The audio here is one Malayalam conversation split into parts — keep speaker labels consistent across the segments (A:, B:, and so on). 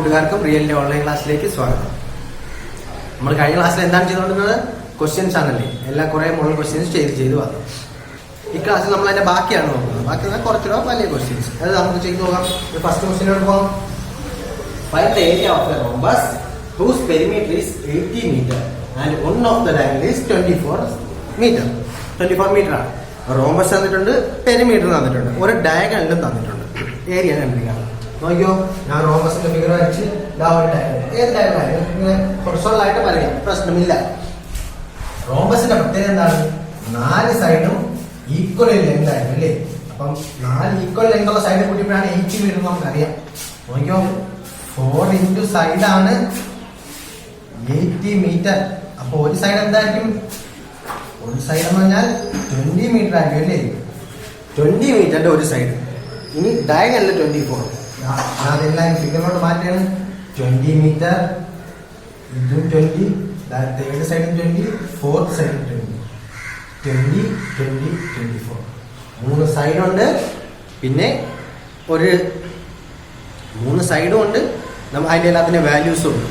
A: കൂട്ടുകാർക്കും റിയലിന്റെ ഓൺലൈൻ ക്ലാസ്സിലേക്ക് സ്വാഗതം. നമ്മൾ കഴിഞ്ഞ ക്ലാസ്സിൽ എന്താണ് ചെയ്തുകൊണ്ടിരുന്നത്? ക്വസ്റ്റ്യൻസ് ആണല്ലേ, എല്ലാം കുറെ മോഡൽ ക്വസ്റ്റ്യൻസ് ചെയ്ത് വന്നു. ഈ ക്ലാസ്സിൽ നമ്മൾ അതിന്റെ ബാക്കിയാണ് നോക്കുന്നത്. ബാക്കി കുറച്ചുകൂടെ വലിയ ക്വസ്റ്റ്യൻസ് അത് നമുക്ക് ചെയ്ത് നോക്കാം. ഫസ്റ്റ് ക്വസ്റ്റ്യനോട് പോകാം. Find the area of a rhombus whose perimeter is 80 meter and one of the diagonal is 24 meter. 24 meter ആണ്. റോംബസ് തന്നിട്ടുണ്ട്, പെരിമീറ്റർ തന്നിട്ടുണ്ട്, ഒരു ഡയഗണലും തന്നിട്ടുണ്ട്. ഏരിയ കണ്ടുപിടിക്കാം. നോക്കിയോ, ഞാൻ റോംബസിന്റെ ഫിഗർ വരച്ച് ഏത് ഡയഗണലായാലും ഇങ്ങനെ ഹൊറിസോണ്ടൽ ആയിട്ട് പറയാം, പ്രശ്നമില്ല. റോംബസിന്റെ പ്രത്യേകത എന്താണ്? 4 സൈഡും ഈക്വൽ ലെങ്ത് ആയിരുന്നു അല്ലേ? അപ്പം 4 ഈക്വൽ ലെങ്ത് ഉള്ള സൈഡ് കൂട്ടിയപ്പോഴാണ് 80 മീറ്റർ നമുക്കറിയാം. നോക്കിയോ, 4 ഇൻറ്റു സൈഡാണ് 80 മീറ്റർ. അപ്പൊ ഒരു സൈഡ് എന്തായിരിക്കും? ഒരു സൈഡ് എന്ന് പറഞ്ഞാൽ 20 മീറ്റർ ആയിരിക്കും അല്ലേ? 20 മീറ്ററിന്റെ ഒരു സൈഡ്. ഇനി ഡയഗണലിൽ 24. അതെല്ലാം ഫിഗറിനോട് മാറ്റാണ്. 20 മീറ്റർ, ഇതും 20, തേർഡ് സൈഡും 20, ഫോർത്ത് സൈഡും 20. 20, 20, 24. 3 സൈഡുണ്ട്, പിന്നെ ഒരു 3 സൈഡും ഉണ്ട്. അതിൻ്റെ എല്ലാത്തിൻ്റെ വാല്യൂസും ഉണ്ട്.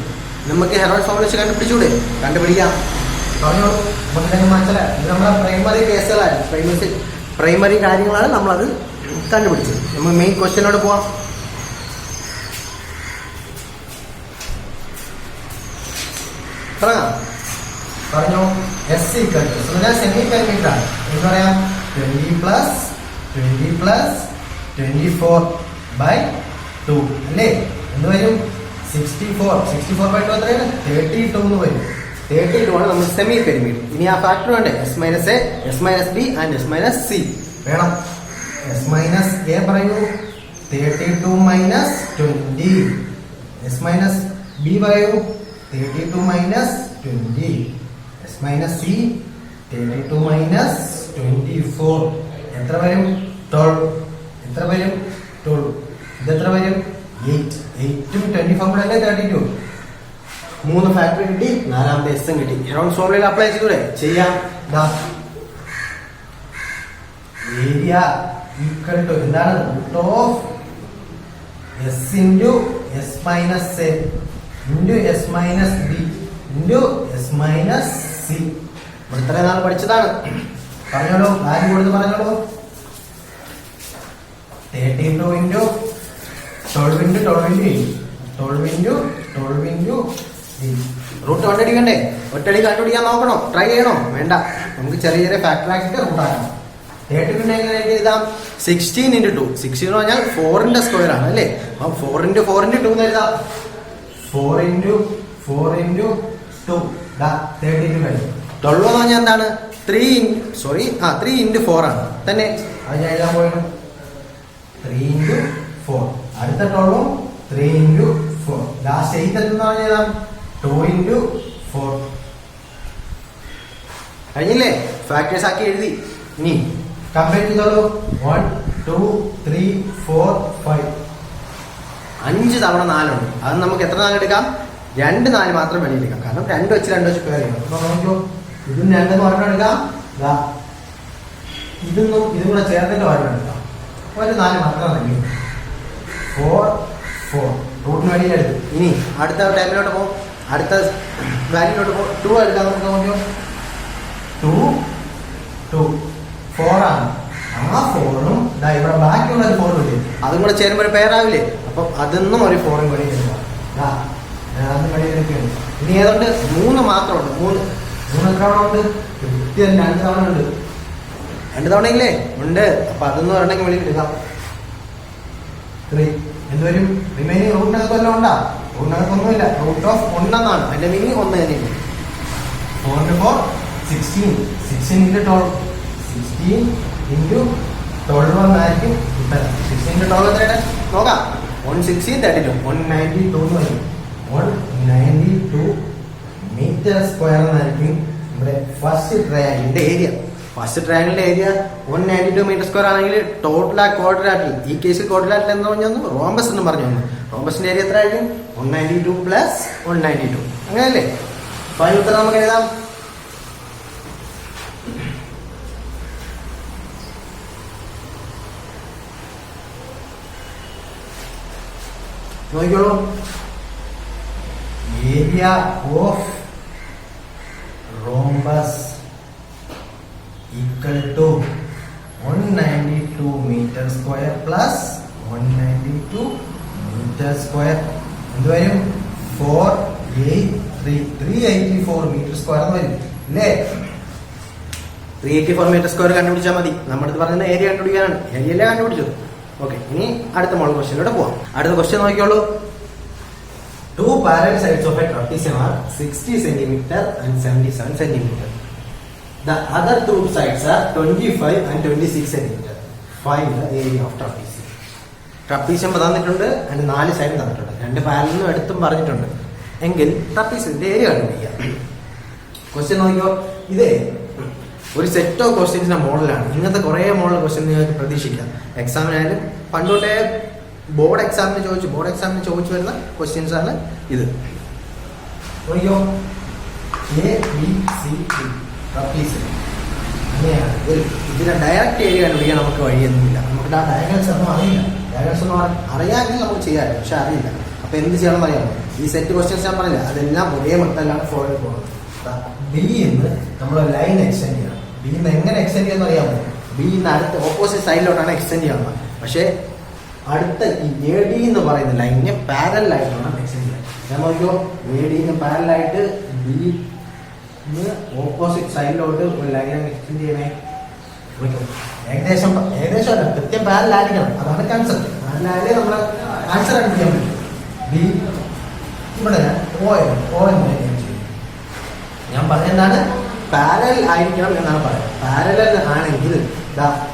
A: നമുക്ക് ഹെറോയിഡ് ഫോർമുല വെച്ച് കണ്ടുപിടിച്ചൂടെ? കണ്ടുപിടിക്കാം. പറഞ്ഞോളൂ. നമുക്ക് മനസ്സിലായി, ഇത് നമ്മുടെ പ്രൈമറി കേസുകളാണ്, പ്രൈമറി കാര്യങ്ങളാണ് നമ്മളത് കണ്ടുപിടിച്ചത്. നമുക്ക് മെയിൻ ക്വസ്റ്റ്യനോട് പോവാം. തുടങ്ങാം. പറഞ്ഞോ. S equal to semi perimeter ആണ്. എന്ന് പറയാം 20 പ്ലസ് 24/2 അല്ലേ? എന്ന് വരും 64/2 എത്രയാണ്? 32 എന്ന് വരും. 32 ആണ് നമ്മൾ സെമി പെരിമീറ്റർ. ഇനി ആ ഫാക്ടർ വേണ്ടേ? S - A, S - B and S - C വേണം. S - A പറയൂ. 32 - 20. S - B പറയൂ. 32 - 20. S - C 32 - 24. എത്ര വരും? 12. എത്ര വരും? 12. ഇതെത്ര വരും? 8. 8ഉം 24 കൂടെ അല്ലേ 32. 3 ഫാക്ടറി കിട്ടി, 4ാമത്തെ എസ് കിട്ടി. ഹെറോയിഡ് ഫോർമുലയിൽ അപ്ലൈ ചെയ്തൂടെ? ചെയ്യാം. ഏരിയ ഈക്വൽ ടു എന്താണ്? Root of S into S - A into S - B into S - C. നമ്മൾ ഇത്രയും നാൾ പഠിച്ചതാണ്. പറഞ്ഞോളൂ, വാല്യൂ കൊടുത്ത് പറഞ്ഞോളൂ. 32 into 12 into 12 into 8. 12 into 12 into 8. Root കണ്ടുപിടിക്കണ്ടേ? ഒറ്റടി കണ്ടുപിടിക്കാൻ നോക്കണം, ട്രൈ ചെയ്യണോ? വേണ്ട, നമുക്ക് ചെറിയ ചെറിയ ഫാക്ടർ ആക്കിയിട്ട് റൂട്ട് ആക്കണം. 32 എങ്ങനെ എഴുതാം? 16 ഇൻറ്റു 2. 16 എന്ന് പറഞ്ഞാൽ 4ന്റെ സ്ക്വയർ ആണ് അല്ലേ? അപ്പം 4 ഇൻറ്റു 4 ഇൻറ്റു 2 എന്ന് എഴുതാം. 4 ഇൻറ്റു 4 ഇൻറ്റു 2 32 കഴിഞ്ഞു. 12 എന്ന് പറഞ്ഞാൽ എന്താണ്? 3 ഇൻറ്റു 4 ആണ് തന്നെ. അത് ഞാൻ എഴുതാൻ പോയത് 3 ഇൻറ്റു 4. അടുത്ത 12 3 ഇൻറ്റു 4. ലാസ്റ്റ് 8 എന്ന് പറഞ്ഞാൽ 2 ഇൻറ്റു 4 കഴിഞ്ഞില്ലേ? ഫാക്ടേഴ്സ് ആക്കി എഴുതി. ഇനി കമ്പയർ ചെയ്തോളൂ. 1 2 3 4 5. 5 തവണ 4 ഉണ്ട്. അത് നമുക്ക് എത്ര 4 എടുക്കാം? 2 4 മാത്രം വെളിയെടുക്കാം. കാരണം 2 വെച്ച് പേർ ചെയ്യണം. അപ്പൊ നോക്കിയോ, ഇതും 2 ഒരെണ്ണം എടുക്കാം. ഇതും കൂടെ ചേർത്തിട്ട് ഒരെണ്ണം എടുക്കാം. ഒരു 4 മാത്രം മതി. 4 4 റൂട്ടിന് വേണ്ടിയിലെടുത്തു. ഇനി അടുത്ത ടൈമിലോട്ട് പോകും, അടുത്ത വാല്യൂലോട്ട് പോകും. 2 എടുക്കാം. നമുക്ക് നോക്കിയോ, 2 2 4 ആണ്. ആ 4ഉം ഇവിടെ ബാക്കിയുള്ള ഒരു 4 ഇല്ലേ, അതും കൂടെ ചേരുമ്പോൾ ഒരു പേരാവില്ലേ? അപ്പം അതൊന്നും ഒരു 4ഉം വെളിയിലെടുക്കാം. അതും വെളിയിലെടുക്കുകയാണ്. ഇനി ഏതുണ്ട്? 3 മാത്രമുണ്ട്. 3 എത്ര തവണ ഉണ്ട്? കൃത്യം 2 തവണ ഉണ്ട്. 2 തവണയില്ലേ? ഉണ്ട്. അപ്പൊ അതൊന്നും ഒരെണ്ണം വെളിയിലെടുക്കാം. 3 എന്തുവരും? റിമൈനിങ് റൂട്ടിനകത്ത് വല്ലതും ഉണ്ടാ? റൂട്ടിനകത്തൊന്നുമില്ല. റൂട്ട് ഓഫ് 1 എന്നാണ് അതിന്റെ മീനിങ്. 1 തന്നെയാണ്. 4 × 4 16. 16 ഇൻറ്റു 12. 16 ഇൻറ്റു 12 എന്നായിരിക്കും ഉത്തരം. 16 ഇൻറ്റു 12 എത്രയാണ് നോക്കാം. 160 32. 192 എന്ന് വരും. 192 മീറ്റർ സ്ക്വയർ എന്നായിരിക്കും ഇവിടെ ഫസ്റ്റ് ട്രയാങ്കിളിന്റെ ഏരിയ. ഫസ്റ്റ് ട്രയാങ്കിളിന്റെ ഏരിയ 192 മീറ്റർ സ്ക്വയർ ആണെങ്കിൽ ടോട്ടൽ ക്വാഡ്രാറ്റിൽ, ഈ കേസിൽ ക്വാഡ്രാറ്റിൽ എന്ന് പറഞ്ഞു, റോംബസ് എന്ന് പറഞ്ഞു. റോംബസിന്റെ ഏരിയ എത്ര ആയിരിക്കും? 192 പ്ലസ് 192. അങ്ങനെയല്ലേ? അപ്പൊ അതിന് ഉത്തരം നമുക്ക് എഴുതാം. നോക്കിക്കോളൂ. Area of rhombus equal to 192 metre square plus 192 metre square എന്ത് വരും? 384 മീറ്റർ സ്ക്വയർ എന്ന് വരും അല്ലേ? 384 മീറ്റർ സ്ക്വയർ കണ്ടുപിടിച്ചാൽ മതി. നമ്മുടെ പറഞ്ഞ ഏരിയ കണ്ടുപിടിക്കാനാണ്. ഏരിയയിലെ കണ്ടുപിടിച്ചത്. ഓക്കെ, ഇനി അടുത്ത മോഡൽ ക്വസ്റ്റ്യനിലൂടെ പോവാം. അടുത്ത question നോക്കിയോളൂ. 2 parallel sides of a trapezium are 60 cm and 77 cm. The other two sides are 25 and 26 cm. Find the area of trapezium. Trapezium തന്നിട്ടുണ്ട്, അതിന് 4 സൈഡ് തന്നിട്ടുണ്ട്. 2 പാരലും എടുത്തും പറഞ്ഞിട്ടുണ്ട്. എങ്കിൽ ട്രപ്പീസിയത്തിന്റെ ഏരിയ കണ്ടുപിടിക്കാം. ക്വസ്റ്റ്യൻ നോക്കിയോ. ഇതേ ഒരു സെറ്റ് ഓഫ് ക്വസ്റ്റ്യൻസിന്റെ മോഡലാണ്. ഇങ്ങനത്തെ കുറെ മോഡൽ ക്വസ്റ്റ്യൻ നിങ്ങൾക്ക് പ്രതീക്ഷിക്കാം. എക്സാമിനായാലും പണ്ടോട്ടേ ബോർഡ് എക്സാമിന് ചോദിച്ചു വരുന്ന ക്വസ്റ്റ്യൻസ് ആണ് ഇത്. നോക്കിയോ, ABC ട്രപ്പീസിയം അങ്ങനെയാണ്. ഇതിന്റെ ഡയറക്റ്റ് ഏരിയ കണ്ടുപിടിക്കാൻ നമുക്ക് വഴിയൊന്നുമില്ല. നമുക്ക് ആ ഡയഗ്രാംസ് ഒന്നും അറിയില്ല. ഡയഗ്രാംസ് ഒന്നും അറിയാമെങ്കിൽ നമുക്ക് ചെയ്യാം, പക്ഷെ അറിയില്ല. അപ്പൊ എന്ത് ചെയ്യണം അറിയാമോ? ഈ സെറ്റ് ക്വസ്റ്റ്യൻസ് ഞാൻ പറഞ്ഞില്ല, അതെല്ലാം ഒരേ മെത്തേഡിലാണ് ഫോളോ ചെയ്ത് പോകുന്നത്. ബി എന്ന് നമ്മൾ ലൈൻ എക്സ്റ്റെൻഡ് ചെയ്യണം. ബി എന്ന് എങ്ങനെ എക്സ്റ്റെൻഡ് ചെയ്യാന്ന് അറിയാമോ? ബി എന്ന് അടുത്ത ഓപ്പോസിറ്റ് സൈഡിലോട്ടാണ് എക്സ്റ്റെൻഡ് ചെയ്യുന്നത്. പക്ഷേ അടുത്ത ഈ എ ഡി എന്ന് പറയുന്ന ലൈനിന് പാരലായിട്ടാണ് എക്സ്റ്റെൻഡ് ചെയ്യുന്നത്. ഞാൻ നോക്കിയോ, എ ഡിന് പാരലായിട്ട് ബി ഓപ്പോസിറ്റ് സൈഡിലോട്ട് ഒരു ലൈൻ എക്സ്റ്റെൻഡ് ചെയ്യണേ. ഏകദേശം അല്ല, കൃത്യം പാരലായിരിക്കണം. അതാണ് കൺസെപ്റ്റ്. പാരലായാലേ നമ്മൾ ആൻസർ കണ്ടുപിടിക്കാൻ പറ്റും. ബി ഇവിടെ ഓ എന്ന് ഞാൻ പറഞ്ഞെന്താണ്, പാരലൽ ആയിരിക്കണം എന്നാണ് പറയുന്നത്. പാരലൽ ആണെങ്കിൽ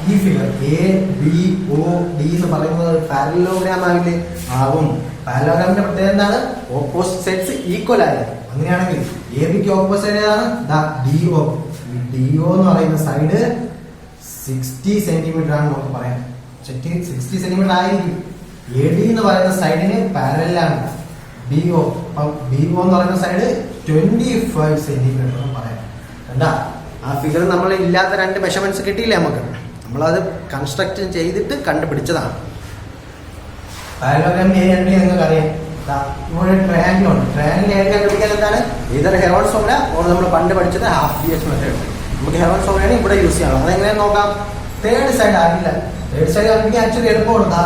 A: ഈ figure A B O D എന്ന് പറയുന്നത് പാരലോഗ്രാം ആവില്ലേ? ആവും. പാരലോഗ്രാമിന്റെ പ്രത്യേകത എന്താണ്? ഓപ്പോസിറ്റ് സൈഡ്സ് ഈക്വൽ ആയിരിക്കും. അങ്ങനെയാണെങ്കിൽ എ ബിക്ക് ഓപ്പോസിറ്റ് ഏതാണ്? DO. DO എന്ന് പറയുന്ന സൈഡ് 60 സെന്റിമീറ്റർ ആണ് നമുക്ക് പറയാം. 60 സെന്റിമീറ്റർ ആയിരിക്കും. എ ഡി എന്ന് പറയുന്ന സൈഡിന് പാരലാണ് BO. BO എന്ന് പറയുന്ന സൈഡ് 25 സെന്റിമീറ്റർ എന്ന് പറയാം. എന്താ ആ ഫിഗർ നമ്മൾ ഇല്ലാത്ത 2 മെഷർമെന്റ്സ് കിട്ടിയില്ലേ നമുക്ക്? നമ്മളത് കൺസ്ട്രക്ട് ചെയ്തിട്ട് കണ്ടുപിടിച്ചതാണ്. പാരലോഗ്രാമിന്റെ ഏരിയ നിങ്ങൾക്ക് അറിയാം. ഇവിടെ ട്രയാങ്കിൾ ഉണ്ട്. ട്രയാങ്കിൾ ഏരിയ കണ്ടുപിടിക്കാൻ എന്താണ്? ഇതർ ഹെറോൺസ് ഫോർമുല ഓർ നമ്മൾ പണ്ട് പഠിച്ചത് ഹാഫ് BH മെത്തേഡ്. നമുക്ക് ഹെറോൺസ് ഫോർമുലയാണ് ഇവിടെ യൂസ് ചെയ്യണം. അതെങ്ങനെയാണെന്ന് നോക്കാം. തേർഡ് സൈഡ് ആകില്ല. തേർഡ് സൈഡ് കണ്ടുപിടിക്കാൻ ആക്ച്വലി എളുപ്പമുണ്ട്.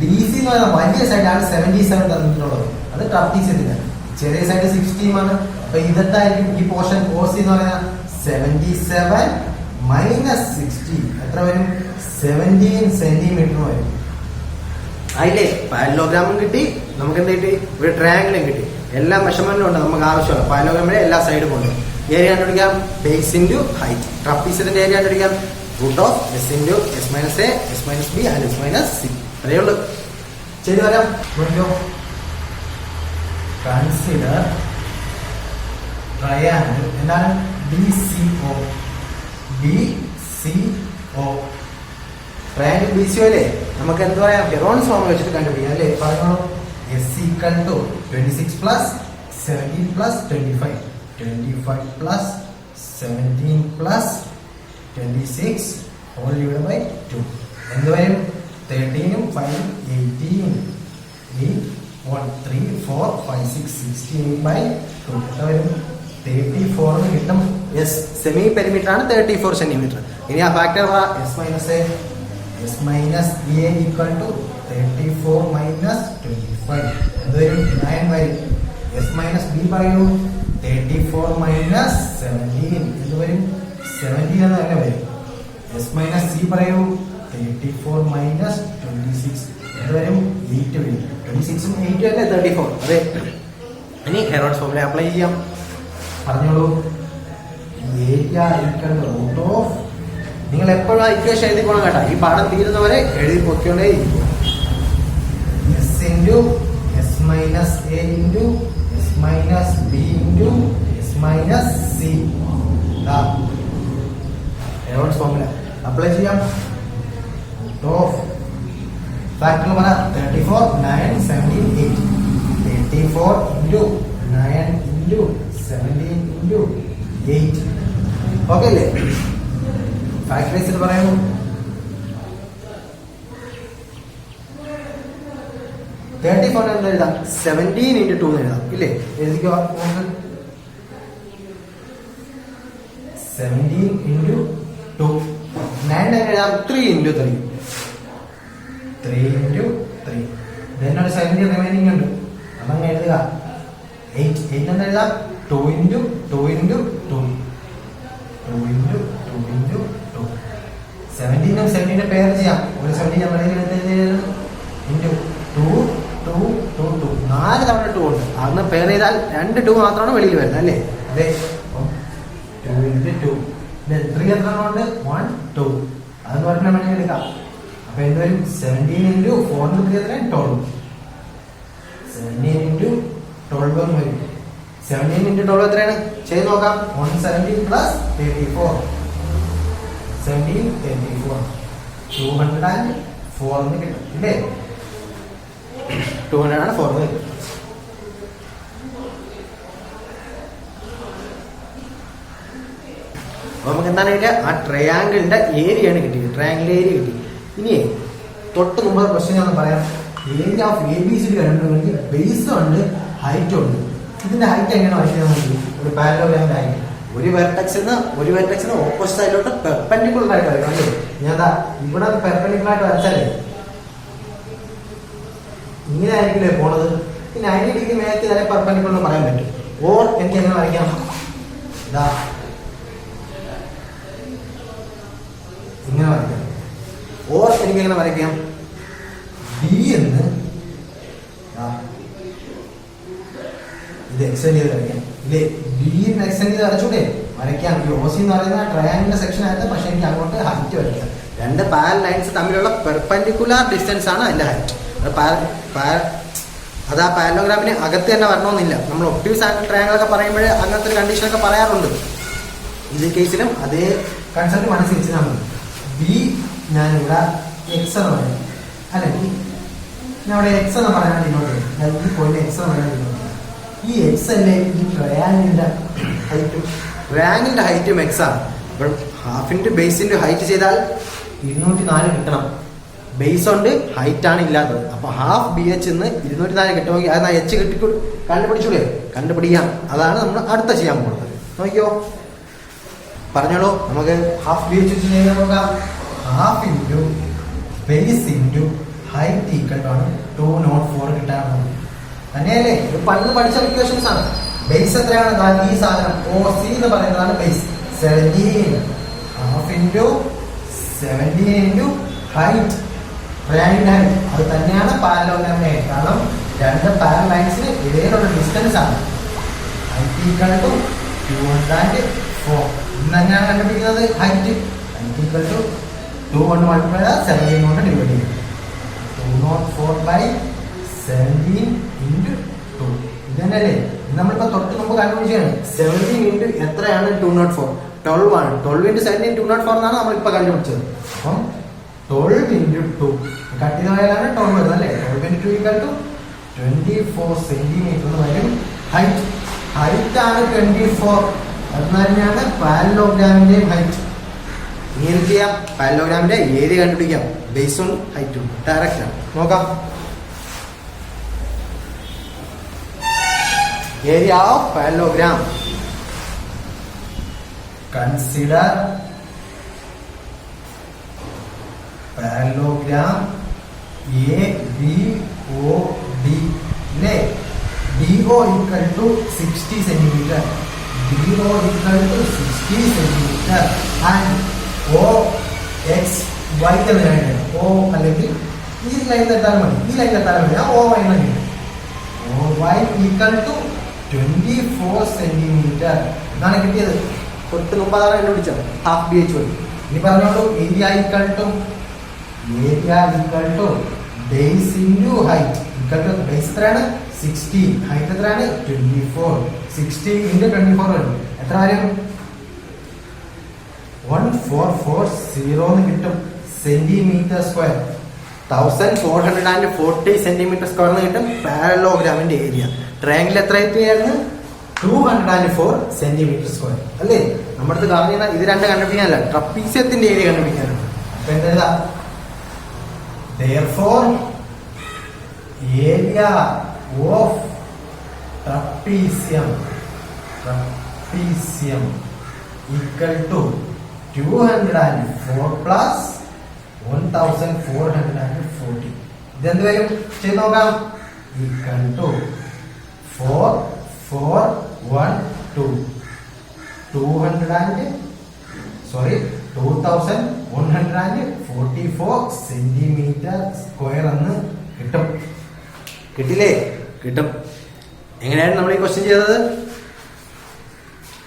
A: DC എന്ന് പറയുന്ന വലിയ സൈഡാണ് 77 തന്നിട്ടുള്ളത്. അത് ട്രപ്പീസിയത്തിന്. ചെറിയ സൈഡ് 60 ആണ്. അപ്പൊ ഇതെന്തായിരിക്കും? ഈ പോർഷൻ OC എന്ന് പറയുന്ന 77 മൈനസ് 60 എത്ര വരും? 17 സെന്റിമീറ്റർ വരും. അതിലെ പാരലോഗ്രാമും കിട്ടി, നമുക്ക് എന്ത് കിട്ടി? ഒരു ട്രയാങ്കിളും കിട്ടി. എല്ലാ മെഷർമെന്റും ഉണ്ട് നമുക്ക് ആവശ്യമുള്ള. പാരലോഗ്രാമിലെ എല്ലാ സൈഡും ഉണ്ട്. ഏരിയ കണ്ടുപിടിക്കാം ബേസ് ഇൻറ്റു ഹൈറ്റ്. ട്രപ്പീസിയത്തിന്റെ ഏരിയ കണ്ടുപിടിക്കാം root of S into S minus A S minus B and S minus C. അതേ ഉള്ളൂ. ശരി, വരാം. Consider triangle. എന്താണ്? BCO. ട്രയാങ്കിൾ BCO അല്ലേ? നമുക്ക് എന്താ പറയാ? ഹെറോൺസ് ഫോർമുല വെച്ചിട്ട് കണ്ടുപിടിക്കാം അല്ലേ? പറഞ്ഞോളൂ. S equal to 26 plus 17 plus 25 plus 17 plus 26 whole divide by 2 എന്ത് വരും? 13ഉം 5ഉം 18 8 1 3 4 5 6 16 ബൈ 2 എത്ര വരും? 34 കിട്ടും. യെസ്, സെമി പെരിമീറ്റർ ആണ് 34 സെന്റിമീറ്റർ. ഇനി ആ factor S minus A equal to 34 minus 25 എന്ത് വരും? 9 വരും. S മൈനസ് B പറയൂ. 34 മൈനസ് 17 എന്ത് വരും? 17 എന്ന് തന്നെ വരും. S മൈനസ് C പറയൂ. 34 മൈനസ് 26 എന്ത് വരും? 8 വരും. 26ഉം 8ഉം അല്ലേ 34. അതെ. ഇനി ഹെറോൺസ് ഫോർമുല അപ്ലൈ ചെയ്യാം. പറഞ്ഞോളൂ. Area equal to root of. നിങ്ങൾ എപ്പോഴും ഇക്വേഷൻ എഴുതി പോകണം കേട്ടോ. ഈ പാഠം തീരുന്നവരെ എഴുതി പൊക്കിക്കൊണ്ടേ ഇരിക്കും. S into S minus A into S minus B into S minus C. Heron's formula apply ചെയ്യാം. റൂട്ട് ഓഫ് ഫാക്ടർ പറ. 34 9 17 8. 34 ഇൻറ്റു 9 ഇൻറ്റു 17 ഇൻറ്റു 8. ഓക്കെ അല്ലേ? ഫാക്ടറൈസ് പറയാമോ? 34 എന്ന് എഴുതാം, 17 into 2 എന്ന് എഴുതാം ഇല്ലേ? എഴുതിക്കോ. 17 into 2. 9 എഴുതാം, 3 into 3. 3 into 3. ഇതിനൊരു 17 റിമൈനിങ് ഉണ്ട്, അതങ്ങ് എഴുതുക. 8 എന്ന് എഴുതാം, 2 into 2 into 2. 2 into 2 into 2. 17 17 pair ചെയ്യാം. ഒരു 17 നമ്മൾ into 2 2 2 2. 4 തവണ 2 ഉണ്ട്. അന്ന് പെയർ ചെയ്താൽ 2 2 മാത്രമാണ് വെളിയിൽ വരുന്നത് അല്ലേ? അതെ. 2 into 2. 3 എത്ര ഉണ്ട്? 1 2. അതെന്ന് പറഞ്ഞാൽ വേണമെങ്കിൽ എടുക്കാം. അപ്പൊ എന്തുവരും? 17 into 4 3 എത്രയാണ്? 12. 17 into 12 എന്ന് വരും. 17 into 12 എത്രയാണ്? ചെയ്ത് നോക്കാം. 170 plus 34. 17 34. 204 എന്ന് കിട്ടും ഇല്ലേ? 200 ആണ് 4 എന്ന് കിട്ടും. അപ്പൊ നമുക്ക് എന്താണ് കിട്ടിയ? ആ ട്രയാങ്കിളിന്റെ ഏരിയയാണ് കിട്ടിയത്. ട്രയാങ്കിൾ ഏരിയ കിട്ടി. ഇനി തൊട്ട് മുമ്പ് ക്വസ്റ്റ്യൻ ഞാൻ പറയാം. Area of A B C D കണ്ടുപിടിക്കണമെങ്കിൽ ബേസ് ഉണ്ട്, ഹൈറ്റ് ഉണ്ട്. ഇതിന്റെ ഹൈറ്റ് എങ്ങനെ വരയ്ക്കുന്നത്? ഒരു പാരലോഗ്രാമിന്റെ ഹൈറ്റ് ഒരു വെർട്ടെക്സിന് ഓപ്പോസിറ്റ് സൈഡിലോട്ട് പെർപെൻഡിക്കുലർ ആയിട്ട് വരും അല്ലേ? ഞാൻ ഇവിടെ പെർപെൻഡിക്കുലർ ആയിട്ട് വരച്ചാലേ ഇങ്ങനെ ആയിരിക്കില്ലേ പോണത്? പിന്നെ 90 ഡിഗ്രി മേലേക്ക് തന്നെ പെർപെൻഡിക്കുലർ എന്ന് പറയാൻ പറ്റും. ഓർ എനിക്ക് എങ്ങനെ വരയ്ക്കാം? ഇതാ ഇങ്ങനെ വരയ്ക്കാം. ഓർ എനിക്ക് എങ്ങനെ വരയ്ക്കാം? ബി എന്ന് ഇത് എക്സ്റ്റെൻഡ് ചെയ്ത് വരയ്ക്കാം ഇല്ലേ? ബി എക്സ്റ്റെൻഡ് ചെയ്ത് വരച്ചൂടെ? വരയ്ക്കാം. ഈ OC എന്ന് പറയുന്ന ട്രയാങ്കിളിന്റെ സെക്ഷൻ ആയിട്ട്, പക്ഷെ എനിക്ക് അങ്ങോട്ട് ഹൈറ്റ് വരയ്ക്കാം. രണ്ട് പാരലൽ ലൈൻസ് തമ്മിലുള്ള പെർപെൻഡിക്കുലർ ഡിസ്റ്റൻസ് ആണ് അതിന്റെ ഹൈറ്റ്. അത് ആ പാരലോഗ്രാമിന് അകത്ത് തന്നെ വരണമെന്നില്ല. നമ്മൾ ഒപ്റ്റീവ്സ് ആംഗിൾ ട്രയാങ്കിൾ ഒക്കെ പറയുമ്പോൾ അങ്ങനത്തെ ഒരു കണ്ടീഷനൊക്കെ പറയാറുണ്ട്. ഇത് കേസിലും അതേ കൺസെപ്റ്റ് മനസ്സിൽ വെച്ചാൽ മതി. ബി ഞാനിവിടെ എക്സ് എന്ന് പറയും അല്ലെങ്കിൽ ഞാൻ ഇവിടെ എക്സ് എന്ന് പറയാൻ ഇങ്ങോട്ട് ഈ പോയിന്റ് എക്സ് എന്ന് പറയാൻ ഇങ്ങോട്ട്. ഈ എക്സ് അല്ലേ ഈ ട്രയാങ്കിളിന്റെ ഹൈറ്റും? ട്രയാങ്കിളിന്റെ ഹൈറ്റും എക്സ് ആണ്. അപ്പോൾ ഹാഫിന്റെ ബേസിന്റെ ഹൈറ്റ് ചെയ്താൽ 204 കിട്ടണം. ബേസ് ഉണ്ട്, ഹൈറ്റ് ആണ് ഇല്ലാത്തത്. അപ്പൊ ഹാഫ് ബി എച്ച് എന്ന് 204 കിട്ടുമെങ്കിൽ അത് എച്ച് കണ്ടുപിടിച്ചൂടെ? കണ്ടുപിടിക്കാം. അതാണ് നമ്മൾ അടുത്ത ചെയ്യാൻ പോകുന്നത്. നോക്കിയോ, പറഞ്ഞോളൂ. നമുക്ക് ഹാഫ് ബി എച്ച് ചെയ്യാൻ നോക്കാം. Half into base into height equal ആണ് 204 കിട്ടാറുണ്ട് തന്നെയല്ലേ? ഇത് പണ്ട് പഠിച്ച ഇക്വേഷൻസ് ആണ്. ബേസ് എത്രയാണ്? ഈ സാധനം OC എന്ന് പറയുന്നതാണ് base. 17 half into 17 into height, triangle height. അത് തന്നെയാണ് പാരലോഗ്രാമിന്റെ ഹൈറ്റ്. കാരണം രണ്ട് പാരലൽ ലൈൻസിന് ഇടയിലുള്ള ഡിസ്റ്റൻസ് ആണ്. Height equal to 204. ഇത് തന്നെയാണ് കണ്ടുപിടിക്കുന്നത് height. Height equal to 2 multiply 17 കൊണ്ട് ഡിവൈഡ് ചെയ്യും. 204/17 into 2. ഇത് തന്നെയല്ലേ നമ്മളിപ്പോ തൊട്ട് മുമ്പ് കണ്ടുപിടിച്ചാണ്. 17 into എത്രയാണ്? 204. 12 ആണ്. 12 into 17 204 എന്നാണ് നമ്മളിപ്പോ കണ്ടുപിടിച്ചത്. അപ്പം 12 into 2 കട്ട് ചെയ്ത് പോയാലാണ് 12 വരുന്നത് അല്ലേ? 12 into 2 equal to 24 സെന്റിമീറ്റർ എന്ന് പറയും ഹൈറ്റ്. ഹൈറ്റ് ആണ് 24. അത് തന്നെയാണ് പാരലോഗ്രാമിന്റെയും ഹൈറ്റ്. ഇങ്ങനെ ചെയ്യാം. പാരലോഗ്രാമിന്റെ ഏരിയ കണ്ടുപിടിക്കാം. ബേസും ഹൈറ്റും ഡയറക്റ്റ് ആണ്. നോക്കാം. Area of parallelogram. Consider parallelogram ABOD അല്ലേ? DO equal to 60 centimeter. DO equal to 60 centimeter and OXY എന്ന് O അല്ലെങ്കിൽ ഈ ലൈൻ എത്താൻ മതി. ഈ ലൈൻ എത്താൻ മതി. OY എന്ന് OY equal to 24 centimeter ഇതാണ് കിട്ടിയത്. തൊട്ട് മുമ്പ് അതാണ് കണ്ടുപിടിച്ചത്. ഹാഫ് ബി എച്ച് വഴി. ഇനി പറഞ്ഞോളൂ. Area equal to base into height equal to base എത്രയാണ്? 60. ഹൈറ്റ് എത്രയാണ്? 24. 60 into 24 വരും. എത്ര വരും? 1440 എന്ന് കിട്ടും. Centimetre square. 1440 സെന്റിമീറ്റർ സ്ക്വയർ എന്ന് കിട്ടും പാരലോഗ്രാമിന്റെ ഏരിയ. ട്രയാങ്കിൾ എത്ര ആയിരുന്നു? 204 സെന്റിമീറ്റർ സ്ക്വയർ അല്ലേ? നമ്മുടെ അടുത്ത് പറഞ്ഞാൽ ഇത് രണ്ട് കണ്ടുപിടിക്കാനല്ല, ട്രപ്പീസിയത്തിന്റെ ഏരിയ കണ്ടുപിടിക്കാനുണ്ട്. അപ്പൊ എന്താ? Therefore area of trapezium equal to 204 plus 1440. ഇതെന്ത് വരും ചെയ്ത് നോക്കാം. ഈക്വൽ ടു 2144 സെന്റിമീറ്റർ സ്ക്വയർ എന്ന് കിട്ടും. കിട്ടില്ലേ? കിട്ടും. എങ്ങനെയാണ് നമ്മൾ ഈ ക്വസ്റ്റ്യൻ ചെയ്തത്?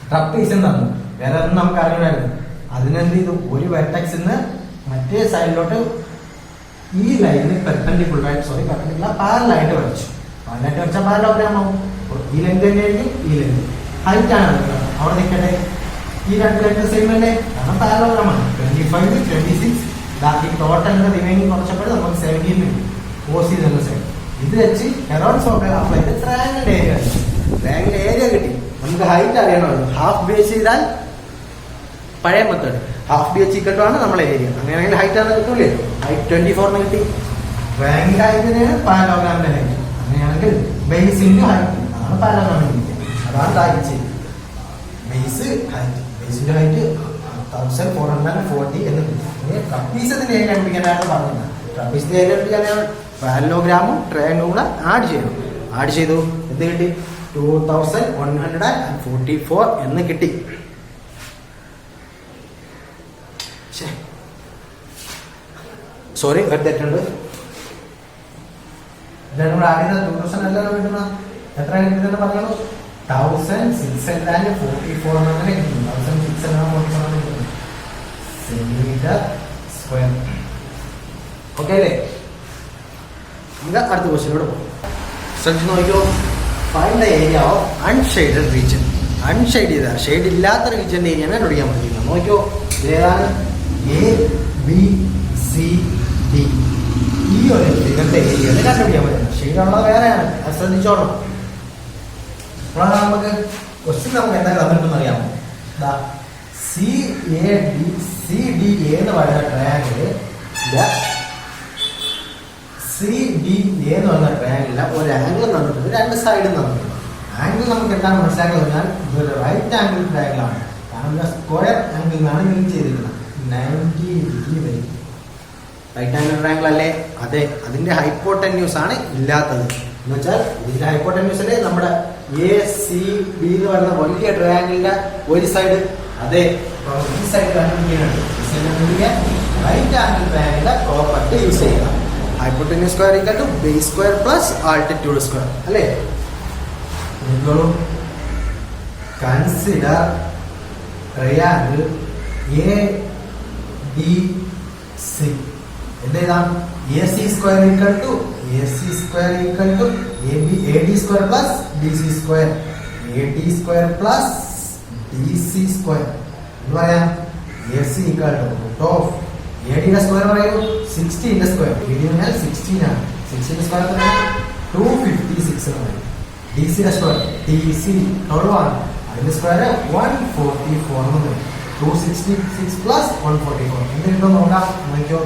A: ട്രപ്പീസിയം തന്നു, വേറെ ഒന്നും നമുക്ക് അറിയണമായിരുന്നു. അതിനെന്ത് ചെയ്തു? ഒരു വെർട്ടെക്സിൽ നിന്ന് മറ്റേ സൈഡിലോട്ട് ഈ ലൈനിൽ പാരലായിട്ട് വരച്ചു. പാരലായിട്ട് വരച്ചാൽ പാരലോഗ്രാം ആവും. ഈ ലെങ്ത് തന്നെയായിരിക്കും ഈ ലെങ്ത്. ഹൈറ്റ് ആണ് അവിടെ നിൽക്കട്ടെ. ഈ രണ്ട് ലെങ്ത് സെയിം അല്ലേ? കാരണം പാരലോഗ്രാം ആണ്. 25, 26 ബാക്കി ടോട്ടൽ റിമൈനിങ് കുറച്ചപ്പോൾ നമുക്ക് 17 OC എന്ന സൈഡ്. ഇത് വെച്ച് ഹെറോൺസ് അപ്പൊ ഇത് ട്രയാങ്കിൾ ഏരിയ കിട്ടി. നമുക്ക് ഹൈറ്റ് അറിയണമല്ലോ. ഹാഫ് ബേസ് ചെയ്താൽ പഴയ മെത്തേഡ് ഹാഫ് ബി എച്ച് ആണ് നമ്മളെ ഏരിയ. അങ്ങനെയാണെങ്കിൽ ഹൈറ്റ് ആണ് കിട്ടൂലേ? ഹൈറ്റ് 24 കിട്ടി. ട്രയാങ്കിൾ ഹൈറ്റിനെയാണ് പാരലോഗ്രാമിന്റെ ഹൈറ്റ്. അങ്ങനെയാണെങ്കിൽ ബേസിന്റെ ഹൈറ്റ് അതാണ് പാരലോഗ്രാമിന്റെ. അതാണ് ഹൈറ്റ്. ബേസ് ഹൈറ്റ്, ബേസിന്റെ ഹൈറ്റ് 1440 എന്ന് കിട്ടും. ട്രപ്പീസത്തിന്റെ ഏരിയ കണ്ടുപിടിക്കാനാണ് പറഞ്ഞത്. ട്രപ്പീസിന്റെ ഏരിയ കണ്ടുപിടിക്കാനാണ് പാരലോഗ്രാമും ട്രയാങ്കിളും കൂടെ ആഡ് ചെയ്യണം. ആഡ് ചെയ്തു. എന്ത് കിട്ടി? 2144 എന്ന് കിട്ടി. സോറി, ഒരു തെറ്റുണ്ട്. എല്ലാവരും കൂടെ ആദ്യം 2000 എല്ലാവരും കിട്ടുന്ന എത്ര കിട്ടുന്ന പറഞ്ഞു? 1644 അങ്ങനെ കിട്ടും. 1644 സെന്റിമീറ്റർ സ്ക്വയർ. ഓക്കെ അല്ലേ? നമുക്ക് അടുത്ത ക്വസ്റ്റ്യനോട് പോകും. ശ്രദ്ധിച്ച് നോക്കിയോ. Find the area of unshaded region. Unshade ചെയ്ത ഷെയ്ഡ് ഇല്ലാത്ത റീജിയന്റെ ഏരിയയാണ് കണ്ടുപിടിക്കാൻ പറ്റുന്നത്. നോക്കിയോ, ഏതാണ്? ABCD. ഈ ഒരു ഫിഗറിന്റെ ഏരിയയാണ് കണ്ടുപിടിക്കാൻ പറ്റുന്നത്. ഷെയ്ഡ് ഉള്ളത് വേറെയാണ്, അത് ശ്രദ്ധിച്ചോളണം. അപ്പോഴാണ് നമുക്ക് ക്വസ്റ്റ്യൻ നമുക്ക് എന്താ തന്നിട്ടെന്ന് അറിയാമോ? CDA എന്ന് പറയുന്ന ട്രയാങ്കിള് CDA എന്ന് പറഞ്ഞ ട്രയാങ്കിളില്ല ഒരു ആംഗിൾ തന്നിട്ടുണ്ട്, രണ്ട് സൈഡും തന്നിട്ടുണ്ട്. ആംഗിൾ നമുക്ക് എന്താണ് മനസ്സിലാക്കി കഴിഞ്ഞാൽ ഇതൊരു റൈറ്റ് ആംഗിൾ ട്രയാങ്കിളാണ്. കാരണം സ്ക്വയർ ആംഗിളിലാണ് മീൻ ചെയ്തിരിക്കുന്നത്. 90 ഡിഗ്രി വരും. റൈറ്റ് ആംഗിൾ ട്രയാങ്കിൾ അല്ലേ? അതെ. അതിന്റെ ഹൈപ്പോട്ടന്യൂസ് ആണ് ഇല്ലാത്തത്. എന്ന് വെച്ചാൽ ഇതിന്റെ ഹൈപ്പോട്ടന്യൂസിലെ നമ്മുടെ ACB എന്ന് പറയുന്ന വലിയ ട്രയാങ്കിളിന്റെ ഒരു സൈഡ്. അതെ, ഈ സൈഡ് കണ്ടുപിടിക്കാൻ റൈറ്റ് ആംഗിൾ ട്രയാങ്കിളിന്റെ പ്രോപ്പർട്ടി യൂസ് ചെയ്യുക. Hypotenuse square equal to base square plus altitude square അല്ലേ? Consider triangle ABC. എന്താണ്? AC square equal to AD square plus BC square, AD square plus BC square എന്ന് പറയാം. AC equal to root of AD ന്റെ സ്ക്വയർ പറയൂ 60 ന്റെ സ്ക്വയർ. AD എന്നാൽ 16 ആണ്. 16 ന്റെ സ്ക്വയർ 256 ആണ്. DC ന്റെ സ്ക്വയർ DC 12 ആണ്. അതിന്റെ സ്ക്വയർ 144 എന്ന് പറയും. 266 പ്ലസ് 144 എന്ത് കിട്ടും നോക്കാം. നോക്കിയോ,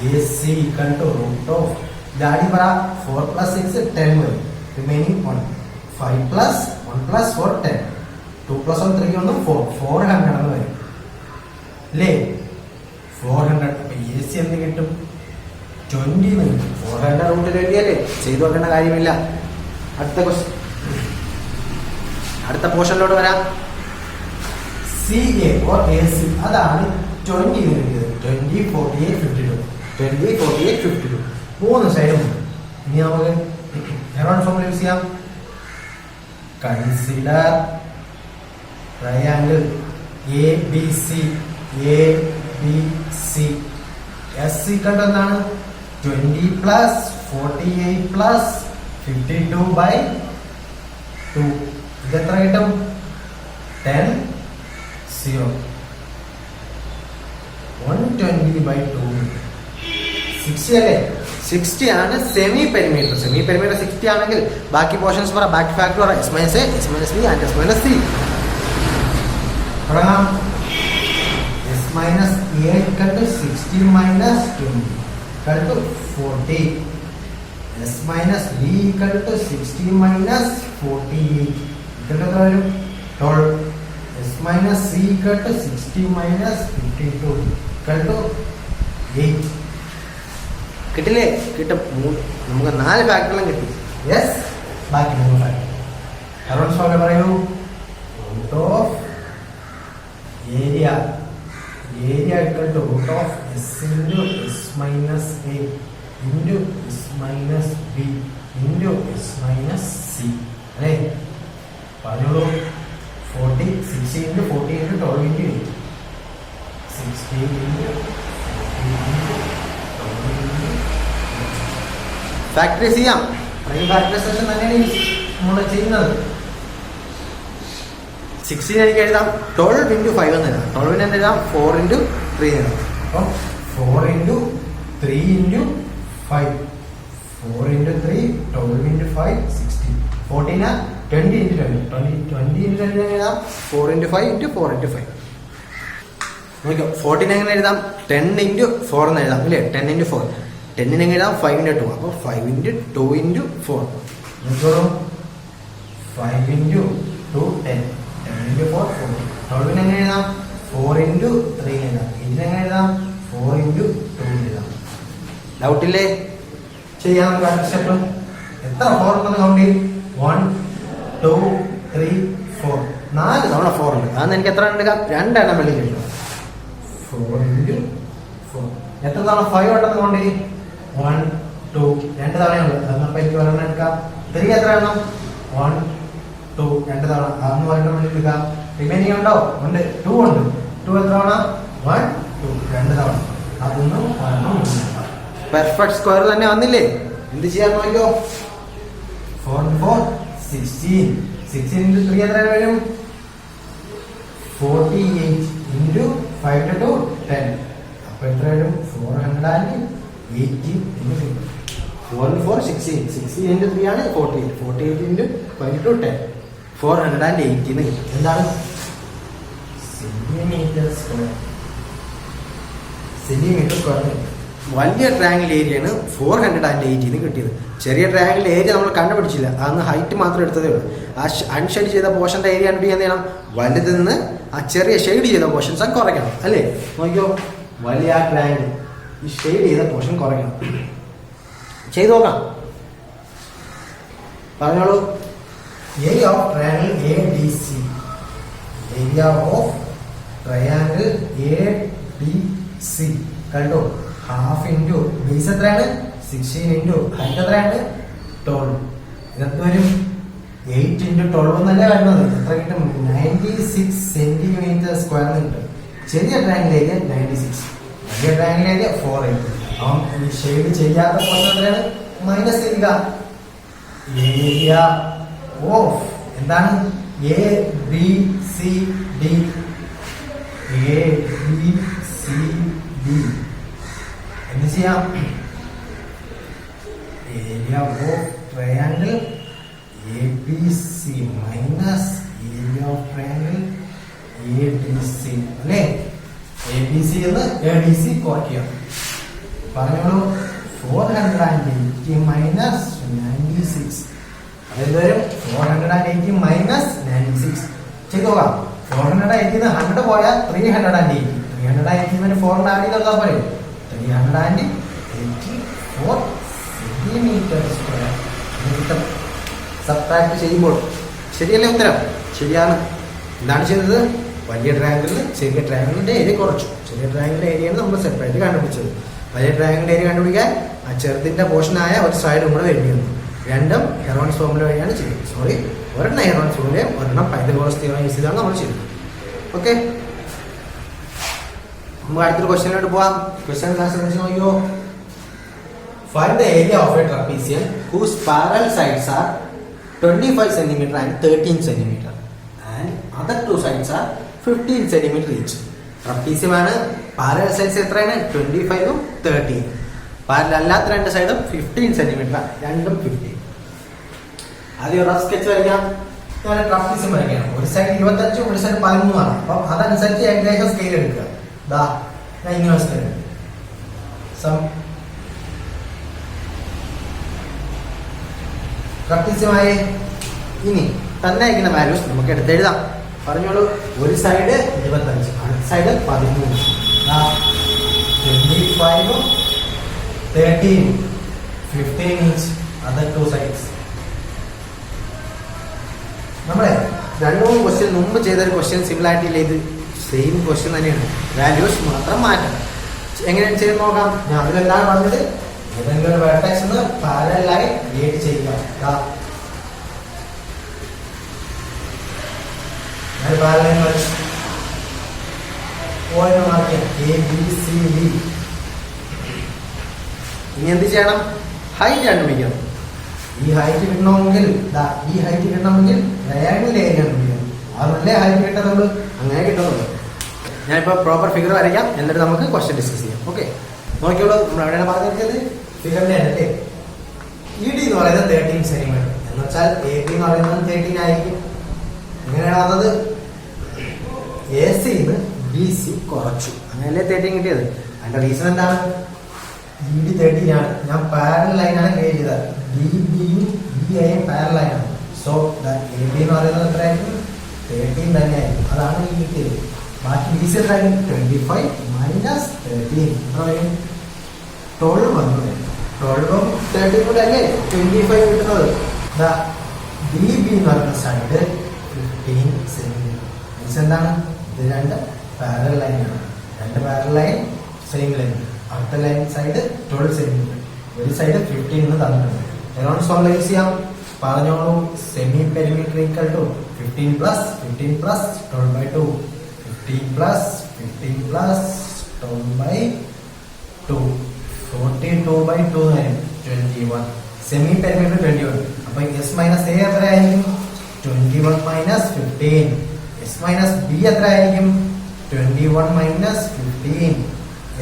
A: AC equal to root of ഡാഡി പറ 4 പ്ലസ് 6 10 വരും. റിമൈനിങ് 1 5 പ്ലസ് 1 പ്ലസ് 4 10 2 പ്ലസ് 1 3 1 4 400 എന്ന് വരും അല്ലേ? 400. അപ്പൊ AC എന്ത് കിട്ടും? 20 എന്ന് കിട്ടും. 400 റൂട്ട് 20 അല്ലേ? ചെയ്തു വെക്കേണ്ട കാര്യമില്ല. അടുത്ത ക്വസ്റ്റ്യൻ, അടുത്ത പോർഷനിലോട്ട് വരാം. CA or AC അതാണ് 20 എന്ന് കിട്ടിയത്. 20 48 52 20 48 52 മൂന്ന് സൈഡും ഉണ്ട്. ഇനി നമുക്ക് ഹെറോൺ ഫോർമുല യൂസ് ചെയ്യാം. Consider triangle ABC. S equal to എന്താണ്? 20 പ്ലസ് 48 പ്ലസ് 52/2. ഇത് എത്ര കിട്ടും? 10 0 120/2 60 അല്ലേ? 60 ആണ് സെമി പെരിമീറ്റർ. സെമി പെരിമീറ്റർ 60 ആണെങ്കിൽ ബാക്കി പോർഷൻസ് പറ, ബാക്കി ഫാക്ടർ പറ. S - A, S - B and S - C. തുടങ്ങാം. S - A equal to 60 minus 20 equal to 40. S minus B equal to 60 minus 48 equal to 12. S minus C equal to 60 minus 52 equal to 8. കിട്ടില്ലേ? കിട്ടും. നമുക്ക് 4 ഫാക്ടറെല്ലാം കിട്ടി. യെസ്, ബാക്കി 3 ഫാക്ടർ. ഹെറോൺ സോൾവ് പറയൂ. Root of area equal to root of S into S minus A into S minus B into S minus C. അല്ലേ? പറഞ്ഞോളൂ. 40 60 into 40 into 12 into 8. 60 into 40 into 12 into 8. Factorise ചെയ്യാം. ഫാക്ടറൈസേഷൻ തന്നെയാണ് നമ്മൾ ചെയ്യുന്നത്. 16 എനിക്ക് എഴുതാം 12 into 5 എന്ന് എഴുതാം. 12 എന്ന് എഴുതാം 4 into 3 എഴുതാം. അപ്പം 4 into 3 into 5. 4 into 3 12 into 5 60. 14 20 into 20 into 20 എഴുതാം 4 into 5 into 4 into 5. നോക്കിയോ 14 എങ്ങനെ എഴുതാം 10 into 4 എന്ന് എഴുതാം ഇല്ലേ? 10 into 4. 10 എങ്ങനെ എഴുതാം 5 into 2. അപ്പോൾ 5 into 2 into 4. നോക്കിയോളൂ 5 into 2 10. 10 into 4 40. 12 എങ്ങനെ എഴുതാം 4 into 3 എഴുതാം. ഇതിനെങ്ങനെ എഴുതാം 4 into 2 എഴുതാം. ഡൗട്ടില്ലേ? ചെയ്യാം. സ്റ്റെപ്പ് എത്ര 4 ഉണ്ടെന്ന് കൗണ്ട് ചെയ്യും. 1 2 3 4. 4 തവണ 4 ഉണ്ട്. അതെന്ന് എനിക്ക് എത്ര എടുക്കാം? 2 എണ്ണം വെളിയിൽ കിട്ടും. 4 into 4. എത്ര തവണ 5 ഉണ്ടെന്ന് കൗണ്ട് ചെയ്യും. 1 2 2 തവണയുണ്ട്. അതപ്പോൾ എനിക്ക് ഒരെണ്ണം എടുക്കാം. 3 എത്ര എണ്ണം? 1 2 2 തവണ. അതൊന്ന് ഒരെണ്ണം വേണ്ടി എടുക്കാം. റിമൈനിങ് ഉണ്ടോ? ഉണ്ട്. 2 ഉണ്ട്. 2 എത്ര തവണ? 1 2 2 തവണ. അതൊന്നും പെർഫെക്റ്റ് സ്ക്വയർ തന്നെ വന്നില്ലേ? എന്ത് ചെയ്യാൻ നോക്കിയോ? 4 4 16. 16 into 3 എത്ര വരും? 48 into 5 to 2 10. അപ്പോൾ എത്ര വരും? 480 into 4 into 4 16. 16 into 3 ആണ് 48. 48 into 5 to 10. 480 എന്താണ്? Centimetre square. Centimetre square. വലിയ ട്രയാങ്കിൾ ഏരിയയാണ് 480 കിട്ടിയത്. ചെറിയ ട്രയാങ്കിൾ ഏരിയ നമ്മൾ കണ്ടുപിടിച്ചില്ല. അന്ന് ഹൈറ്റ് മാത്രം എടുത്തതേ ഉള്ളൂ. ആ അൺഷെയ്ഡ് ചെയ്ത പോർഷൻ്റെ ഏരിയ കണ്ടുപിടിക്കാൻ ചെയ്യണം. വലുതിൽ നിന്ന് ആ ചെറിയ ഷെയ്ഡ് ചെയ്ത പോർഷൻസ് കുറയ്ക്കണം അല്ലേ? നോക്കിയോ വലിയ ആ ട്രയാങ്കിൾ ഈ ഷെയ്ഡ് ചെയ്ത പോർഷൻ കുറയ്ക്കണം. ചെയ്ത് നോക്കാം. പറഞ്ഞോളൂ. Area of triangle ADC. Area of triangle ADC കണ്ടോ? ഹാഫ് ഇൻറ്റു ബേസ് എത്രയാണ്? 16 ഇൻറ്റു ഹൈറ്റ് എത്രയാണ്? 12. ഇതെത്ര വരും? 8 into 12 എന്നല്ലേ വരുന്നത്. എത്ര കിട്ടും? 96 സെന്റിമീറ്റർ സ്ക്വയർ കിട്ടും. ചെറിയ ട്രയാങ്കിൾ ഏരിയ 96. വലിയ ട്രയാങ്കിൾ ഏരിയ 480. അപ്പം ഈ ഷെയ്ഡ് ചെയ്യാത്ത പോർഷൻ എത്രയാണ്? മൈനസ് ചെയ്യുക. ഏരിയ ഓഫ് എന്താണ്? ABCD. ABCD എന്ത് ചെയ്യാം? Area of triangle ABC minus area of triangle ADC അല്ലേ? ABC എന്ന് ADC കുറയ്ക്കുക. പറഞ്ഞോളൂ. 480 മൈനസ് 96. അതെന്തായാലും 480 മൈനസ് 96 ചെയ്തോളാം. 480 100 പോയാൽ 380. 380 4 ആഡ് ചെയ്താൽ പോലെ 384 സെന്റിമീറ്റർ സ്ക്വയർ കിട്ടും. സബ്ട്രാക്ട് ചെയ്യുമ്പോൾ ശരിയല്ലേ ഉത്തരം? ശരിയാണ്. എന്താണ് ചെയ്തത്? വലിയ ട്രയാങ്കിളിൽ ചെറിയ ട്രയാങ്കിളിന്റെ ഏരിയ കുറച്ചു. ചെറിയ ട്രയാങ്കിളിന്റെ ഏരിയയാണ് നമ്മൾ സെപ്പറേറ്റ് കണ്ടുപിടിച്ചത്. വലിയ ട്രയാങ്കിളിന്റെ ഏരിയ കണ്ടുപിടിക്കാൻ ആ ചെറുതിന്റെ പോർഷനായ ഒരു സൈഡും കൂടെ വേണ്ടി വന്നു. രണ്ടും ഹെറോൺസ് ഫോർമുല വഴിയാണ് ചെയ്തത്. സോറി, ഒരെണ്ണം ഹെറോൺസ് ഫോർമുലയും ഒരെണ്ണം പൈതഗോറസ് തിയറം യൂസ് ചെയ്താണ് നമ്മൾ ചെയ്തത്. ഓക്കെ, നമുക്ക് അടുത്തൊരു ക്വസ്റ്റ്യനിലോട്ട് പോവാം. ക്വസ്റ്റ്യൻ നോക്കിയോ. Find the area of a trapezium whose parallel sides are 25 cm and 13 cm and other two sides are 15 cm each. Trapezium ആണ്. പാരലൽ സൈഡ്സ് എത്രയാണ്? 25ഉം 13. പാരലൽ അല്ലാത്ത രണ്ട് സൈഡും 15 cm, രണ്ടും 15. ആദ്യം റഫ് സ്കെച്ച് വരയ്ക്കാം. ട്രാപ്പീസിയം വരയ്ക്കണം. ഒരു സൈഡ് 25, ഒരു സൈഡ് 13 ആണ്. അപ്പം അതനുസരിച്ച് ഏകദേശം സ്കെയിൽ എടുക്കുക. ദാ ഞാൻ ഇങ്ങനെ സ്കെയിൽ കൃത്യമായി ഇനി തന്നെ അയക്കുന്ന വാല്യൂസ് നമുക്ക് എടുത്തെഴുതാം. പറഞ്ഞോളൂ. ഒരു സൈഡ് 25, അടുത്ത side 13, 25, 13, 15 each, other two sides. നമ്മളെ 2-3 ക്വസ്റ്റ്യൻ മുമ്പ് ചെയ്തൊരു ക്വസ്റ്റ്യൻ സിമിലാരിറ്റി ഇല്ല, ഇത് സെയിം ക്വസ്റ്റ്യൻ തന്നെയാണ്, വാല്യൂസ് മാത്രം മാറ്റം. എങ്ങനെയാണ് ചെയ്ത് നോക്കാം. ഞാൻ അതിലെല്ലാം പറഞ്ഞത് ഏതെങ്കിലും ഒരു വെർട്ടെക്സ് പാരലലായി ക്രിയേറ്റ് ചെയ്യുക. ഇനി എന്ത് ചെയ്യണം? ഹൈറ്റ് കണ്ടുപിടിക്കണം. ഈ ഹൈറ്റ് കിട്ടണമെങ്കിൽ ട്രയാങ്കിൾ ഏരിയ കണ്ടുപിടിക്കണം. അതല്ലേ ഹൈറ്റ് കിട്ടുന്നുള്ളൂ, അങ്ങനെ കിട്ടുന്നുള്ളൂ. ഞാനിപ്പോൾ പ്രോപ്പർ ഫിഗർ വരയ്ക്കാം, എന്നിട്ട് നമുക്ക് ക്വസ്റ്റ്യൻ ഡിസ്കസ് ചെയ്യാം. ഓക്കെ, നോക്കിയോളൂ. നമ്മൾ എവിടെയാണ് പറഞ്ഞിരിക്കുന്നത്? ഫിഗറിന്റെ അല്ലേ. ഇ ഡി എന്ന് പറയുന്നത് 13 സെന്റിമീറ്റർ എന്ന് വെച്ചാൽ എ ബി എന്ന് പറയുന്നത് 13 ആയിരിക്കും. എങ്ങനെയാണ് വന്നത്? എ സിന്ന് ബി സി കുറച്ചു, അങ്ങനെയല്ലേ 13 കിട്ടിയത്. അതിന്റെ റീസൺ എന്താണ്? ഇ ഡി 13 ആണ്. ഞാൻ പാരലൽ ലൈനാണ് ക്രിയേറ്റ് ചെയ്തത്. ഡി ബിയും ബി ഐയും പാരലൽ ലൈനാണ്. സോ എ ബി എന്ന് പറയുന്നത് എത്രയായിരിക്കും? 13 തന്നെയായിരിക്കും. അതാണ് ഈ കിട്ടിയത്. ബാക്കി ബി സി എത്രയായിരിക്കും? 25 മൈനസ് 13 എത്ര വരും? 12 വന്നു. 12ഉം 13 കൂടെ അല്ലേ 25 കിട്ടുന്നത്. ഡി ബി എന്ന് പറയുന്ന സൈഡ് 15 സെന്റിമീറ്റർ. മീൻസ് എന്താണ്? ഇത് 2 പാരലൽ ലൈനാണ്. 2 പാരലൽ ലൈൻ, സെയിം ലൈൻ. അടുത്ത ലൈൻ സൈഡ് 12 സെന്റിമീറ്റർ. ഒരു സൈഡ് 15 എന്ന് തന്നിട്ടുണ്ട്. എറൗണ്ട് സോൾവ് ചെയ്യാം. പറഞ്ഞോളൂ. Semi perimeter equal to 15 plus 15 plus 12/2. 15 plus 15 plus 12/2. 42/2 21. Semi perimeter 21. അപ്പൊ എസ് മൈനസ് എ എത്രയായിരിക്കും? 21 മൈനസ് 15. എസ് മൈനസ് ബി എത്രയായിരിക്കും? 21 മൈനസ് 15.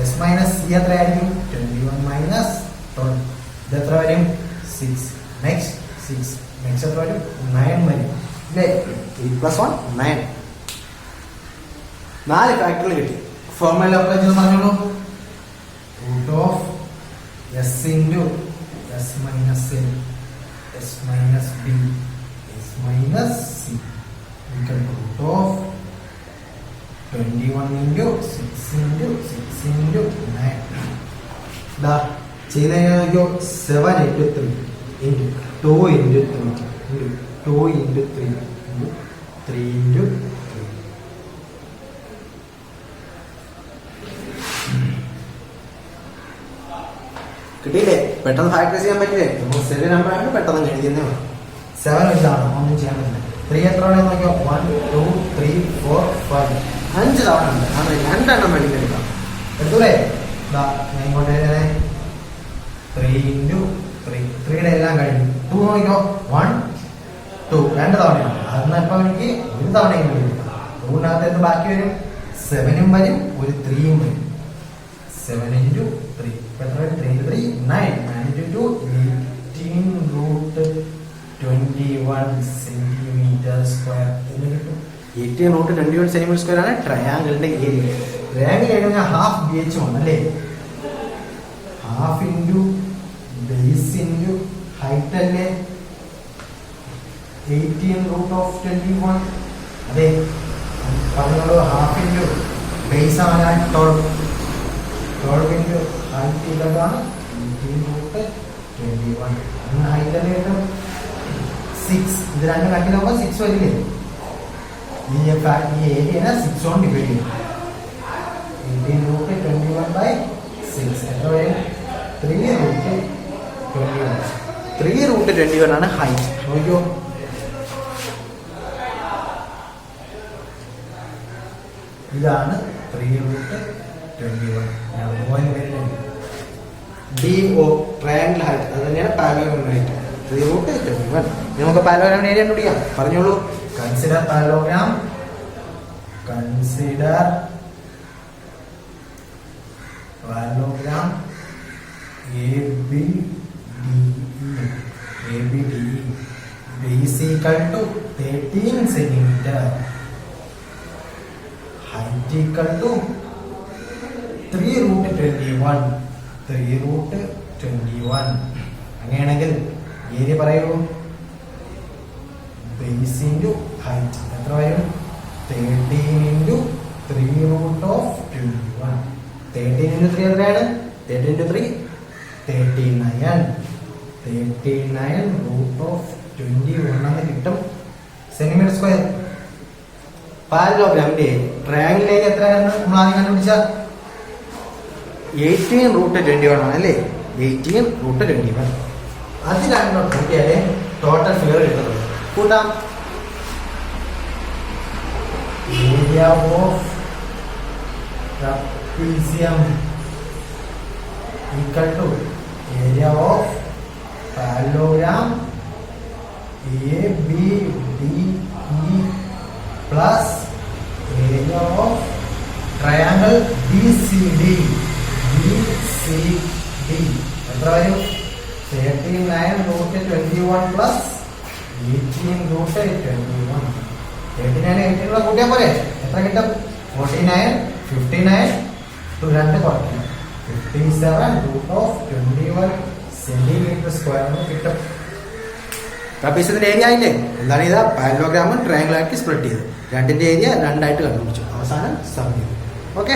A: എസ് മൈനസ് സി എത്രയായിരിക്കും? 21 മൈനസ് 12. ഇത് എത്ര വരും? 6. നെക്സ്റ്റ് 6. നെക്സ്റ്റ് എത്ര വരും? 9 വരും. ഇല്ലേ? 8+1 9. 4 ഫാക്ടറികൾ കിട്ടി. ഫോർമുല അപ്ലൈ ചെയ്ത് പറഞ്ഞോളൂ. Root of S into S minus A S minus B S minus C equal to root of 21 into 6 into 6 into 9. ചെയ്ത് കഴിഞ്ഞാൽ 7 into 3 into 2 into 3 into 2 into 3 into 3 into 3. കിട്ടിയില്ലേ? പെട്ടെന്ന് ഫാക്ടറൈസ് ചെയ്യാൻ പറ്റില്ലേ? നമുക്ക് ചെറിയ നമ്പർ ആയിട്ട് പെട്ടെന്ന് എഴുതിയെന്നേ വേണം. 7 ഇതാണ്, ഒന്നും ചെയ്യാൻ പറ്റില്ല. 3 എത്ര തവണ നോക്കിയോ? 1 2 3 4 5 5 തവണ ഉണ്ട്. അത് 2 എണ്ണം വേണ്ടി എടുക്കാം. എടുത്തൂലേ? ഞാൻ ഇങ്ങോട്ട് 3 ഇൻറ്റു 3. 3യുടെ എല്ലാം കഴിഞ്ഞു. 2 നോക്കിയോ? 1 2 2 തവണയാണ്. അതെന്ന് ഇപ്പം എനിക്ക് ഒരു തവണയും വേണ്ടി എടുക്കാം. 2-നകത്ത് ബാക്കി വരും? 7ഉം വരും, ഒരു 3യും വരും. 7 ഇൻറ്റു 3 എത്ര വരും? 3 3 9. 9 ഇൻറ്റു 2 18√21 സെന്റിമീറ്റർ സ്ക്വയർ എന്ന് കിട്ടും. 18√21 സെന്റിമീറ്റർ സ്ക്വയർ ആണ് ട്രയാങ്കിളിന്റെ ഏരിയ. ട്രയാങ്കിൾ കഴിഞ്ഞാൽ ഹാഫ് ബി എച്ച് വന്നല്ലേ? Half into base into height അല്ലേ? 18√21. അതെ, പറഞ്ഞോളൂ. ഹാഫ് ഇൻറ്റു ബേസ് ആണ് 12. 12 ഇൻറ്റു ഹൈറ്റ് ഇതാണ് 18√21. ഹൈറ്റ് അല്ലേ കിട്ടും 6. ഇത് 2 കണ്ടിലാകുമ്പോൾ 6 വരില്ലേ? ഈ ഏരിയനെ 6 കൊണ്ട് ഡിവൈഡ് ചെയ്യും. 18√21/6 എത്ര വരും? 3√21. 3√21 ആണ് ഹൈറ്റ്. നോക്കിയോ? ഇതാണ് 3√21. DO ട്രയാങ്കിൾ ഹൈറ്റ്, അത് തന്നെയാണ് പാരലോഗ്രാം ഹൈറ്റ്. 3√21. നമുക്ക് പാരലോഗ്രാം ഏരിയ കണ്ടുപിടിക്കാം. പറഞ്ഞോളൂ. Consider parallelogram. Consider parallelogram ABDE. Base equal to 13 centimeter. Height equal to 3√21. 3√21. അങ്ങനെയാണെങ്കിൽ ഏരിയ പറയൂ. ബേസ് ഇൻറ്റു ഹൈറ്റ് എത്ര വരും? 13 ഇൻറ്റു 3 റൂട്ട് ഓഫ് 21. 13 ഇൻറ്റു 3 എത്രയാണ്? 13 ഇൻറ്റു 3 39. 39 റൂട്ട് ഓഫ് 21 എന്ന് കിട്ടും സെന്റിമീറ്റർ സ്ക്വയർ. പാരലോഗ്രാമിന്റെ ട്രയാങ്കിളിലേക്ക് എത്രയാണ് നമ്മൾ ആദ്യം കണ്ടുപിടിച്ച? 18 റൂട്ട് 21 ആണ് അല്ലേ? 18 റൂട്ട് 21. അത് രണ്ടോ കൂട്ടിയാലേ ടോട്ടൽ ഫിഗർ കിട്ടുന്നത്. കൂട്ടാം. Area of trapezium equal to area of parallelogram ABDE plus area of triangle BCD എത്ര വരും? 39 റൂട്ട് 21 പ്ലസ് 18 റൂട്ട് 21. 39 18 കൂട്ടിയാൽ പോരെ? എത്ര കിട്ടും? 49 59 2 കുറയ്ക്കണം 57 റൂട്ട് ഓഫ് 21 സെന്റിമീറ്റർ സ്ക്വയർ കിട്ടും. ട്രപ്പീസിയത്തിന്റെ ഏരിയ ആയില്ലേ? എന്താണ് ചെയ്ത? പാരലോഗ്രാമും ട്രയാങ്കിൾ ആക്കി സ്പ്ലിറ്റ് ചെയ്തു. രണ്ടിന്റെ ഏരിയ രണ്ടായിട്ട് കണ്ടുപിടിച്ചു. അവസാനം സം ചെയ്തു. ഓക്കെ.